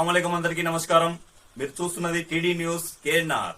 అస్సలాముఅలైకుం అందరికీ నమస్కారం. మీరు చూస్తున్నది టీడీ న్యూస్ కేఎన్ఆర్.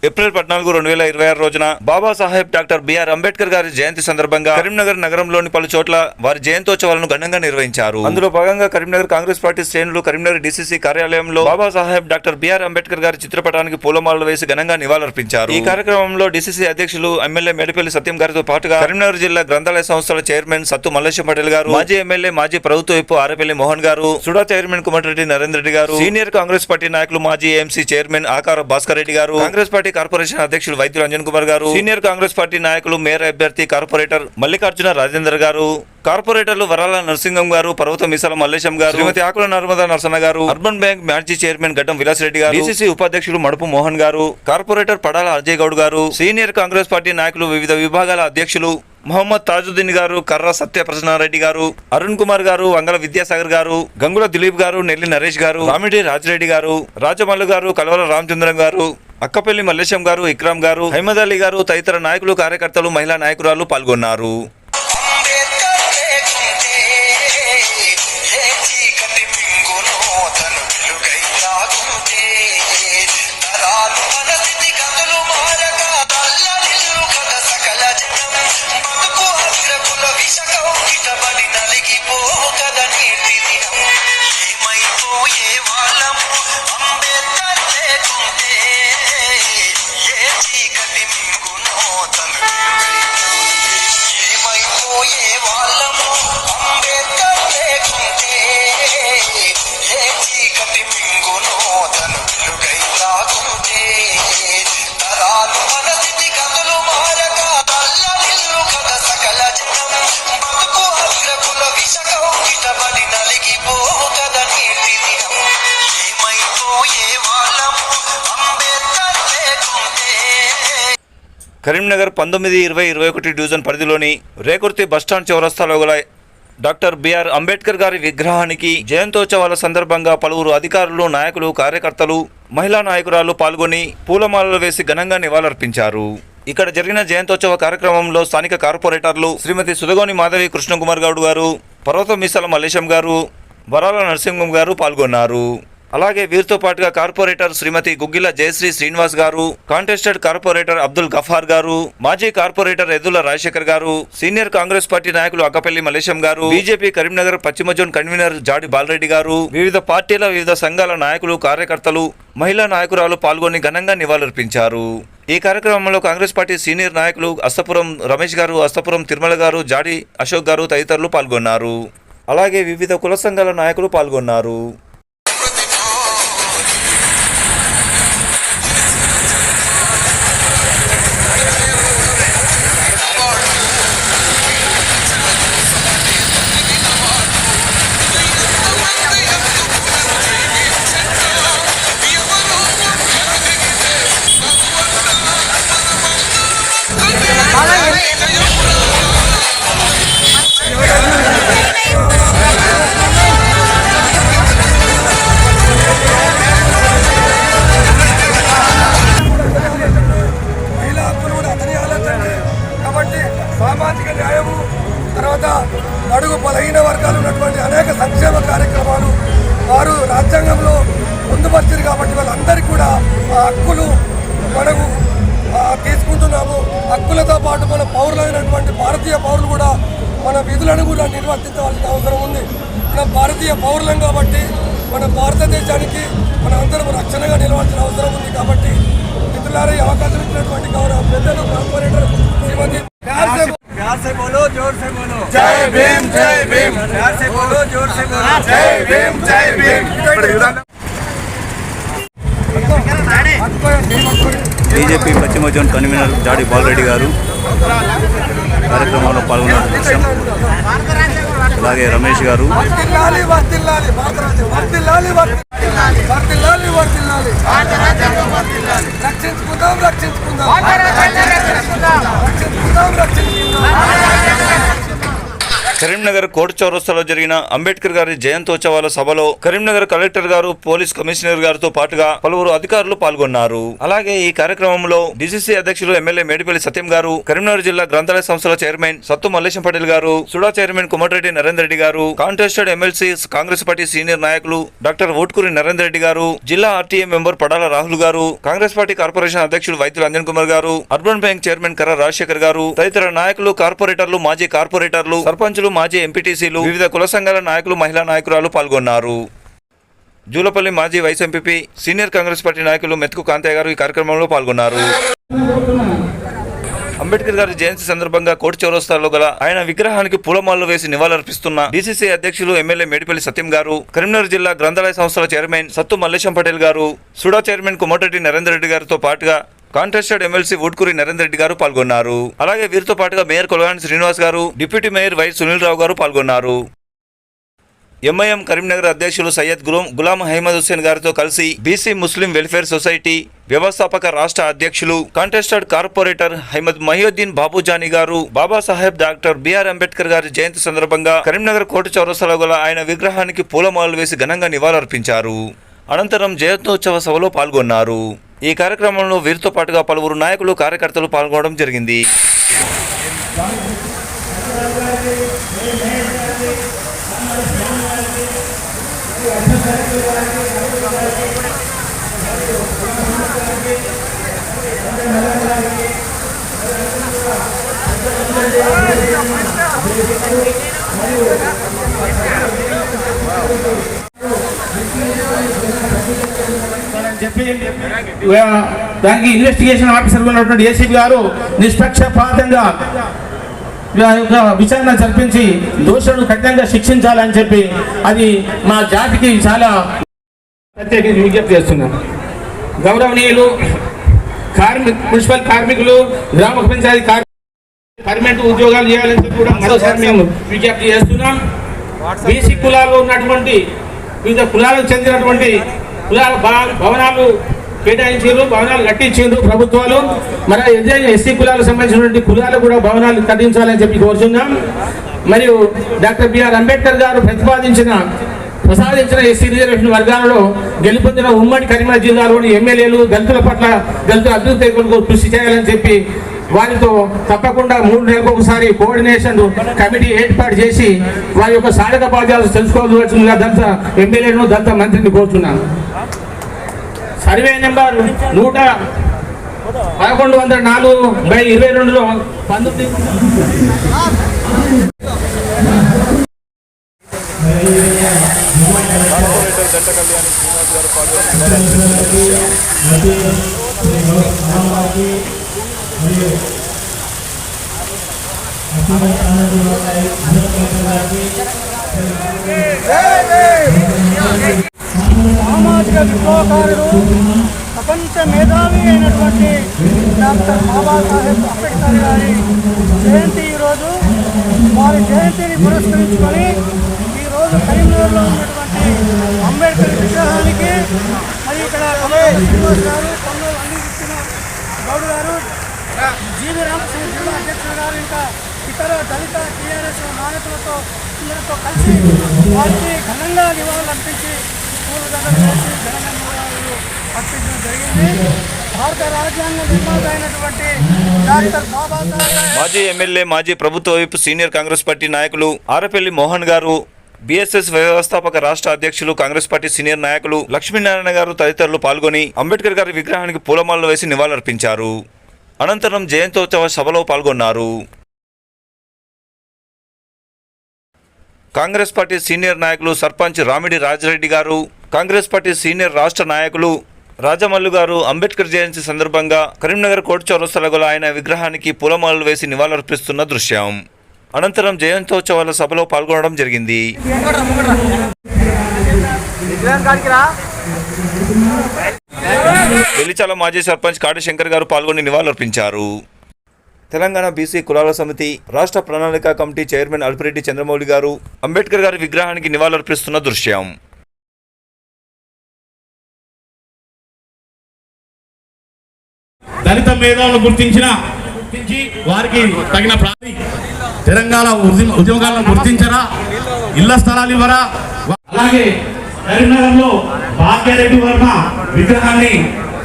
ఏప్రిల్ 14, 2026 రోజున బాబాసాహెబ్ డాక్టర్ బిఆర్ అంబేద్కర్ గారి జయంతి సందర్భంగా కరీంనగర్ నగరంలోని పలు చోట్ల వారి జయంతోత్సవాలను ఘనంగా నిర్వహించారు. అందులో భాగంగా కరీంనగర్ కాంగ్రెస్ పార్టీ శ్రేణులు కరీంనగర్ డీసీసీ కార్యాలయంలో బాబాసాహెబ్ డాక్టర్ బిఆర్ అంబేద్కర్ గారి చిత్రపటానికి పూలమాలలు వేసి ఘనంగా నివాళులర్పించారు. ఈ కార్యక్రమంలో డీసీసీ అధ్యక్షులు ఎమ్మెల్యే మేడిపల్లి సత్యం గారితో పాటుగా కరీంనగర్ జిల్లా గ్రంథాలయ సంస్థల చైర్మన్ సత్తు మల్లేశం పటేల్ గారు, మాజీ ఎమ్మెల్యే మాజీ ప్రభుత్వ విప్ ఆరేపల్లి మోహన్ గారు, సుడా చైర్మన్ కుమటిరెడ్డి నరేంద్ర రెడ్డి గారు, సీనియర్ కాంగ్రెస్ పార్టీ నాయకులు మాజీ ఏఎంసీ చైర్మన్ ఆకార భాస్కర్ రెడ్డి గారు, కాంగ్రెస్ పార్టీ కార్పొరేషన్ అధ్యక్షులు వైద్యులు అంజన్ కుమార్ గారు, సీనియర్ కాంగ్రెస్ పార్టీ నాయకులు మేయర్ అభ్యర్థి కార్పొరేటర్ మల్లికార్జున రాజేందర్ గారు, కార్పొరేటర్లు వరాల నరసింహం గారు, పర్వత మిసాల మల్లేశం గారు, శ్రీమతి ఆకుల నర్మదా నరసన్న గారు, అర్బన్ బ్యాంక్ మాజీ చైర్మన్ గడ్డం విలాస్ రెడ్డి గారు, డీసీసీ ఉపాధ్యక్షులు మడుపు మోహన్ గారు, కార్పొరేటర్ పడాల అజయ్ గౌడ్ గారు, సీనియర్ కాంగ్రెస్ పార్టీ నాయకులు వివిధ విభాగాల అధ్యక్షులు మొహమ్మద్ తాజుద్దీన్ గారు, కర్ర సత్యప్రసన్నారెడ్డి గారు, అరుణ్ కుమార్ గారు, వంగల విద్యాసాగర్ గారు, గంగుల దిలీప్ గారు, నెల్లి నరేష్ గారు, రామిడి రాజిరెడ్డి గారు, రాజమల్లు గారు, కలవల రామచంద్రం గారు, అక్కపల్లి మల్లేశం గారు, ఇక్రామ్ గారు, హైమద్ అలీ గారు తదితర నాయకులు, కార్యకర్తలు, మహిళా నాయకురాలు పాల్గొన్నారు. కరీంనగర్ 19-20-21 డివిజన్ పరిధిలోని రేకుర్తి బస్టాండ్ చౌరస్తాలో గల డాక్టర్ బిఆర్ అంబేద్కర్ గారి విగ్రహానికి జయంతోత్సవాల సందర్భంగా పలువురు అధికారులు, నాయకులు, కార్యకర్తలు, మహిళా నాయకురాలు పాల్గొని పూలమాలలు వేసి ఘనంగా నివాళులర్పించారు. ఇక్కడ జరిగిన జయంతోత్సవ కార్యక్రమంలో స్థానిక కార్పొరేటర్లు శ్రీమతి సుధగోని మాధవి కృష్ణకుమార్ గౌడ్ గారు, పర్వత మిసాల మల్లేశం గారు, వరాల నరసింహం గారు పాల్గొన్నారు. అలాగే వీరితో పాటుగా కార్పొరేటర్ శ్రీమతి గుగ్గిల జయశ్రీ శ్రీనివాస్ గారు, కాంటెస్టెడ్ కార్పొరేటర్ అబ్దుల్ గఫార్ గారు, మాజీ కార్పొరేటర్ ఎద్దుల రాజశేఖర్ గారు, సీనియర్ కాంగ్రెస్ పార్టీ నాయకులు అక్కపల్లి మల్లేశం గారు, బీజేపీ కరీంనగర్ పశ్చిమ జోన్ కన్వీనర్ జాడి బాలరెడ్డి గారు, వివిధ పార్టీల వివిధ సంఘాల నాయకులు, కార్యకర్తలు, మహిళా నాయకురాలు పాల్గొని ఘనంగా నివాళులర్పించారు. ఈ కార్యక్రమంలో కాంగ్రెస్ పార్టీ సీనియర్ నాయకులు అస్తపురం రమేష్ గారు, అస్తపురం తిరుమల గారు, జాడి అశోక్ గారు తదితరులు పాల్గొన్నారు. అలాగే వివిధ కుల సంఘాల నాయకులు పాల్గొన్నారు. సామాజిక న్యాయము, తర్వాత బడుగు బలహీన వర్గాలు ఉన్నటువంటి అనేక సంక్షేమ కార్యక్రమాలు వారు రాజ్యాంగంలో పొందుపరిచారు. కాబట్టి వాళ్ళందరికీ కూడా ఆ హక్కులు మనము తీసుకుంటున్నాము. హక్కులతో పాటు మన పౌరులైనటువంటి భారతీయ పౌరులు కూడా మన విధులను కూడా నిర్వర్తించవలసిన అవసరం ఉంది. మనం భారతీయ పౌరులం కాబట్టి మన భారతదేశానికి మన అందరం రక్షణగా నిలవాల్సిన అవసరం ఉంది. కాబట్టి మిత్రులారా, ఈ అవకాశం ఇచ్చినటువంటి గౌరవ పెద్దలు కార్పొరేటర్ శ్రీమతి प्यार से बोलो, जोर से बोलो, जय भीम, जय भीम, प्यार से बोलो, जोर से बोलो, जय भीम, जय भीम. బీజేపీ పశ్చిమ జోన్ కన్వీనర్ జాడి బాలరెడ్డి గారు కార్యక్రమంలో పాల్గొన్న విషయం, అలాగే రమేష్ గారు, రక్షించుకుందాం, రక్షించుకుందాం, రక్షించుకుందాం, రక్షించుకుందాం. కరీంనగర్ కోర్టు చౌరస్తాలో జరిగిన అంబేద్కర్ గారి జయంతోత్సవాల సభలో కరీంనగర్ కలెక్టర్ గారు, పోలీస్ కమిషనర్ గారితో పాటుగా పలువురు అధికారులు పాల్గొన్నారు. అలాగే ఈ కార్యక్రమంలో డిసిసి అధ్యక్షులు ఎమ్మెల్యే మేడిపల్లి సత్యం గారు, కరీంనగర్ జిల్లా గ్రంథాలయ సంస్థల చైర్మన్ సత్తు మల్లేశం పటేల్ గారు, సుడా చైర్మన్ కోమటిరెడ్డి నరేందర్ రెడ్డి గారు, contested MLC Congress party senior నాయకులు డాక్టర్ ఓట్కూరి నరేందర్ రెడ్డి గారు, జిల్లా ఆర్టీఏ మెంబర్ పడాల రాహుల్ గారు, కాంగ్రెస్ పార్టీ కార్పొరేషన్ అధ్యక్షులు వైద్యులు అంజన్ కుమార్ గారు, అర్బన్ బ్యాంక్ చైర్మన్ కర్ర రాజశేఖర్ గారు, తదితర నాయకులు, కార్పొరేటర్లు, మాజీ కార్పొరేటర్లు, సర్పంచులు, మాజీ ఎంపీటీసీలు, వివిధ కుల సంఘాల నాయకులు, మహిళా నాయకురాలు పాల్గొన్నారు. జూలపల్లి మాజీ vice MP, senior Congress party నాయకులు మెతుకు కాంతయ్య గారు ఈ కార్యక్రమంలో పాల్గొన్నారు. అంబేద్కర్ గారి జయంతి సందర్భంగా కోర్టు చౌరస్తాలో గల ఆయన విగ్రహానికి పూలమాలలు వేసి నివాళులర్పిస్తున్న డిసిసి అధ్యక్షులు ఎమ్మెల్యే మేడిపల్లి సత్యం గారు, కరీంనగర్ జిల్లా గ్రంథాలయ సంస్థల చైర్మన్ సత్తు మల్లేశం పటేల్ గారు, సుడా చైర్మన్ కోమటిరెడ్డి నరేందర్ రెడ్డి గారితో పాటుగా కాంటెస్టెడ్ ఎమ్మెల్సీ ఓట్కూరి నరేందర్ రెడ్డి గారు పాల్గొన్నారు. అలాగే వీరితో పాటుగా మేయర్ కొలగాని శ్రీనివాస్ గారు, deputy mayor why Sunil Rao గారు పాల్గొన్నారు. ఎంఐఎం కరీంనగర్ అధ్యక్షులు సయ్యద్ గులాం అహ్మద్ హుస్సేన్ గారితో కలిసి బీసీ ముస్లిం వెల్ఫేర్ సొసైటీ వ్యవస్థాపక రాష్ట్ర అధ్యక్షులు, కాంటెస్టెడ్ కార్పొరేటర్ అహ్మద్ మహియుద్దీన్ బాబుజానీ గారు బాబాసాహెబ్ డాక్టర్ బిఆర్ అంబేద్కర్ గారి జయంతి సందర్భంగా కరీంనగర్ కోర్టు చౌరస్తాలో గల ఆయన విగ్రహానికి పూలమాలలు వేసి ఘనంగా నివాళులర్పించారు. అనంతరం జయంతోత్సవ సభలో పాల్గొన్నారు. ఈ కార్యక్రమంలో వీరితో పాటుగా పలువురు నాయకులు, కార్యకర్తలు పాల్గొనడం జరిగింది. చెప్పి దానికి ఇన్వెస్టిగేషన్ ఆఫీసర్ ఉన్నటువంటి ఏసీపీ గారు నిష్పక్షపాతంగా విచారణ జరిపించి దోషులను కఠినంగా శిక్షించాలని చెప్పి అది మా జాతికి చాలా ప్రత్యేకించి విజ్ఞప్తి చేస్తున్నాను. గౌరవనీయులు మున్సిపల్ కార్మికులు, గ్రామ పంచాయతీ పర్మనెంట్ ఉద్యోగాలు చేయాలని చెప్పి కూడా మరోసారి మేము విజ్ఞప్తి చేస్తున్నాం. బీసీ కులాల్లో ఉన్నటువంటి వివిధ కులాలకు చెందినటువంటి కులాల భవనాలు కేటాయించారు, భవనాలు కట్టించారు ప్రభుత్వాలు. మరి ఎస్సీ కులాలకు సంబంధించినటువంటి కులాలు కూడా భవనాలు కట్టించాలని చెప్పి కోరుతున్నాం. మరియు డాక్టర్ బిఆర్ అంబేద్కర్ గారు ప్రసాదించిన ఎస్సీ రిజర్వేషన్ వర్గాలలో గెలుపొందిన ఉమ్మడి కరీంనగర్ జిల్లాలోని ఎమ్మెల్యేలు దళితుల పట్ల దళితుల అభివృద్ధి కొరకు కృషి చేయాలని చెప్పి వారితో తప్పకుండా 3 నెలలకు ఒకసారి కోఆర్డినేషన్ కమిటీ ఏర్పాటు చేసి వారి యొక్క సాధక బాధ్యతలు తెలుసుకోవాల్సిందిగా దళిత ఎమ్మెల్యేను, దళిత మంత్రిని కోరుతున్నాను. సర్వే నెంబర్ 1104/22లో 19 సామాజిక విప్లవకారుడు, ప్రపంచ మేధావి అయినటువంటి డాక్టర్ బాబాసాహెబ్ అంబేద్కర్ గారి జయంతి ఈరోజు. వారి జయంతిని పురస్కరించుకొని ఈరోజు కరీంనగర్లో ఉన్నటువంటి అంబేద్కర్ విగ్రహానికి మరి ఇక్కడ శ్రీనివాస్ గారు, పొన్నూరు అల్లికృష్ణ గౌడ్ గారు, జీవి రామకృష్ణ జిల్లా అధ్యక్షుడు గారు, ఇంకా ఇతర దళిత టీఆర్ఎస్ నాయకులతో అందరితో కలిసి వారికి ఘనంగా నివాళులు అర్పించి పూలదండలు వేసి ఘనంగా నివాళులు అర్పించడం జరిగింది. భారత రాజ్యాంగ నిర్మాత అయినటువంటి డాక్టర్ బాబాసాహెబ్ మాజీ ఎమ్మెల్యే, మాజీ ప్రభుత్వ వైపు సీనియర్ కాంగ్రెస్ పార్టీ నాయకులు ఆరపల్లి మోహన్ గారు, బీఎస్ఎస్ వ్యవస్థాపక రాష్ట్ర అధ్యక్షులు, కాంగ్రెస్ పార్టీ సీనియర్ నాయకులు లక్ష్మీనారాయణ గారు తదితరులు పాల్గొని అంబేద్కర్ గారి విగ్రహానికి పూలమాలలు వేసి నివాళులర్పించారు. అనంతరం జయంతోత్సవ సభలో పాల్గొన్నారు. కాంగ్రెస్ పార్టీ సీనియర్ నాయకులు సర్పంచ్ రామిడి రాజరెడ్డి గారు, కాంగ్రెస్ పార్టీ సీనియర్ రాష్ట్ర నాయకులు రాజమల్లు గారు అంబేద్కర్ జయంతి సందర్భంగా కరీంనగర్ కోర్టు చౌరస్తాలో గల ఆయన విగ్రహానికి పూలమాలలు వేసి నివాళులర్పిస్తున్న దృశ్యం. అనంతరం జయంతోత్సవాల సభలో పాల్గొనడం జరిగింది. వెలిచాల మాజీ సర్పంచ్ కాటి శంకర్ గారు పాల్గొని నివాళులర్పించారు. తెలంగాణ బీసీ కులాల సమితి రాష్ట్ర ప్రణాళిక కమిటీ చైర్మన్ అల్పిరెడ్డి చంద్రమౌళి గారు అంబేద్కర్ గారి విగ్రహానికి నివాళులర్పిస్తున్న దృశ్యం. దళిత మేధావులను గుర్తించి వారికి తగిన తెలంగాణ ఉద్యమకాలను గుర్తించరా, ఇళ్ల స్థలాలు ఇవ్వరా? అలాగే కరీంనగర్లో భాగ్యరెడ్డి వర్మ విగ్రహాన్ని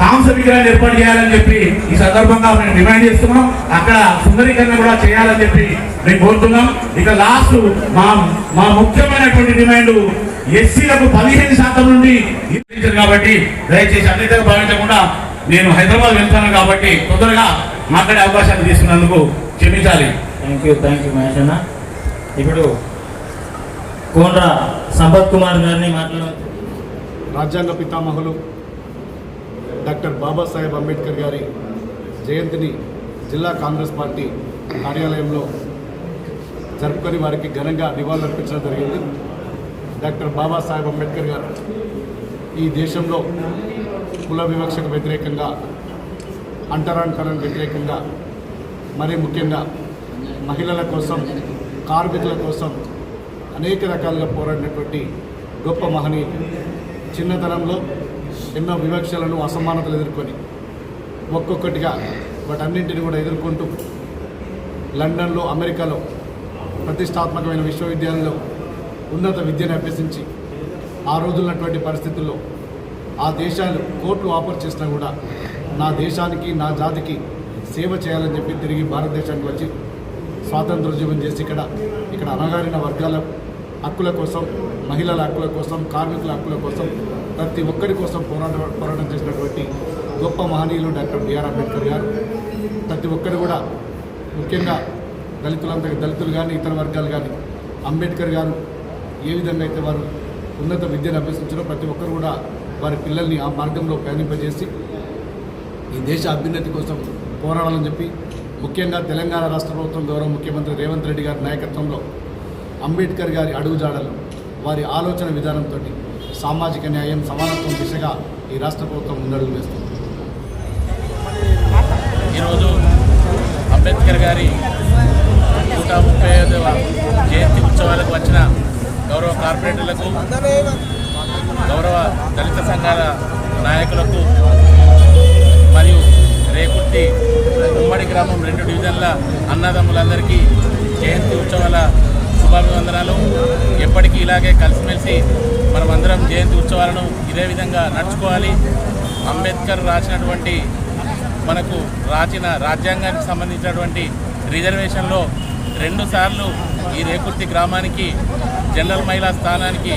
కాంస విగ్రహాన్ని ఏర్పాటు చేయాలని చెప్పి ఈ సందర్భంగా మేము డిమాండ్ చేస్తున్నాం. అక్కడ సుందరీకరణ కూడా చేయాలని చెప్పి మేము కోరుతున్నాం. ఇక లాస్ట్ మా ముఖ్యమైనటువంటి డిమాండ్ ఎస్సీలకు 15% నుండి కాబట్టి దయచేసి అన్నిటిగా భావించకుండా నేను హైదరాబాద్ వెళ్తాను కాబట్టి తొందరగా మాట్లాడే అవకాశాన్ని తీసుకున్నందుకు క్షమించాలి. థ్యాంక్ యూ మహేష్ అన్న. ఇప్పుడు కోండ్ర సంపత్ కుమార్ గారిని మాట్లాడారు. రాజ్యాంగ పితామహులు డాక్టర్ బాబాసాహెబ్ అంబేద్కర్ గారి జయంతిని జిల్లా కాంగ్రెస్ పార్టీ కార్యాలయంలో జరుపుకొని వారికి ఘనంగా నివాళులర్పించడం జరిగింది. డాక్టర్ బాబాసాహెబ్ అంబేద్కర్ గారు ఈ దేశంలో కుల వివక్షకు వ్యతిరేకంగా, అంటరానితనానికి వ్యతిరేకంగా, మరీ ముఖ్యంగా మహిళల కోసం, కార్మికుల కోసం అనేక రకాలుగా పోరాడినటువంటి గొప్ప మహనీయులు. చిన్నతనంలో ఎన్నో వివక్షలను, అసమానతలు ఎదుర్కొని ఒక్కొక్కటిగా వాటన్నింటిని కూడా ఎదుర్కొంటూ లండన్లో, అమెరికాలో ప్రతిష్టాత్మకమైన విశ్వవిద్యాలయంలో ఉన్నత విద్యను అభ్యసించి ఆ రోజున్నటువంటి పరిస్థితుల్లో ఆ దేశాలు కోర్టులు ఆఫర్ చేసినా కూడా నా దేశానికి, నా జాతికి సేవ చేయాలని చెప్పి తిరిగి భారతదేశానికి వచ్చి స్వాతంత్రోద్యమం చేసి ఇక్కడ అణగారిన వర్గాల హక్కుల కోసం, మహిళల హక్కుల కోసం, కార్మికుల హక్కుల కోసం, ప్రతి ఒక్కరి కోసం పోరాటం చేసినటువంటి గొప్ప మహనీయులు డాక్టర్ బిఆర్ అంబేద్కర్ గారు. ప్రతి ఒక్కరు కూడా ముఖ్యంగా దళితులు కానీ ఇతర వర్గాలు కానీ అంబేద్కర్ గారు ఏ విధంగా అయితే వారు ఉన్నత విద్యను అభ్యసించారో ప్రతి ఒక్కరు కూడా వారి పిల్లల్ని ఆ మార్గంలో ప్రయాణింపజేసి ఈ దేశ అభ్యున్నతి కోసం పోరాడాలని చెప్పి ముఖ్యంగా తెలంగాణ రాష్ట్ర ప్రభుత్వం గౌరవ ముఖ్యమంత్రి రేవంత్ రెడ్డి గారి నాయకత్వంలో అంబేద్కర్ గారి అడుగుజాడలు, వారి ఆలోచన విధానంతో సామాజిక న్యాయం, సమానత్వం దిశగా ఈ రాష్ట్ర ప్రభుత్వం ముందడుగు వేస్తుంది. ఈరోజు అంబేద్కర్ గారి 135వ జయంతి ఉత్సవాలకు వచ్చిన గౌరవ కార్పొరేటర్లకు, గౌరవ దళిత సంఘాల నాయకులకు మరియు రేకుర్తి ఉమ్మడి గ్రామం 2 డివిజన్ల అన్నదమ్ములందరికీ జయంతి ఉత్సవాల శుభాభివందనాలు. ఎప్పటికీ ఇలాగే కలిసిమెలిసి మనమందరం జయంతి ఉత్సవాలను ఇదే విధంగా నడుచుకోవాలి. అంబేద్కర్ రాసిన రాజ్యాంగానికి సంబంధించినటువంటి రిజర్వేషన్లో 2 సార్లు ఈ రేకుర్తి గ్రామానికి జనరల్ మహిళా స్థానానికి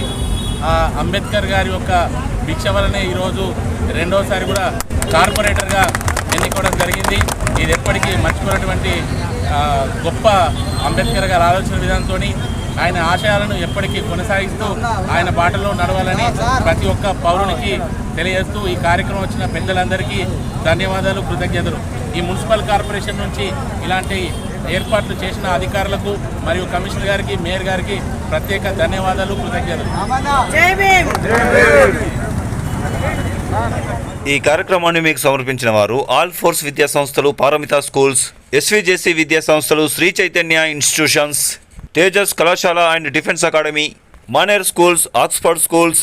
అంబేద్కర్ గారి యొక్క భిక్ష వలనే ఈరోజు 2వసారి కూడా కార్పొరేటర్గా ఎన్నుకోవడం జరిగింది. ఇది ఎప్పటికీ మర్చిపోయినటువంటి గొప్ప అంబేద్కర్ గారి ఆలోచన విధానంతో ఆయన ఆశయాలను ఎప్పటికీ కొనసాగిస్తూ ఆయన బాటలో నడవాలని ప్రతి ఒక్క పౌరునికి తెలియజేస్తూ ఈ కార్యక్రమం వచ్చిన పెద్దలందరికీ ధన్యవాదాలు, కృతజ్ఞతలు. ఈ మున్సిపల్ కార్పొరేషన్ నుంచి ఇలాంటి ఏర్పాట్లు చేసిన అధికారులకు మరియు కమిషనర్ గారికి, మేయర్ గారికి ప్రత్యేక ధన్యవాదాలు, కృతజ్ఞతలు. ఈ కార్యక్రమాన్ని మీకు సమర్పించిన వారు ఆల్ ఫోర్స్ విద్యా సంస్థలు, పారమిత స్కూల్స్, ఎస్విజేసి విద్యా సంస్థలు, Shri Chaitanya institutions, Tejas Kalasala and defence academy, Maner schools, Oxford schools,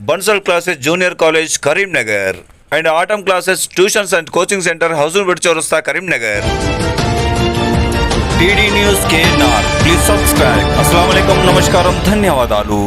Bansal classes junior college Karimnagar and atom classes tuitions and coaching centre Huzur Chowrasta Karimnagar. TD news KNR, please subscribe. అస్సలాము అలైకుం, నమస్కారం, ధన్యవాదాలు.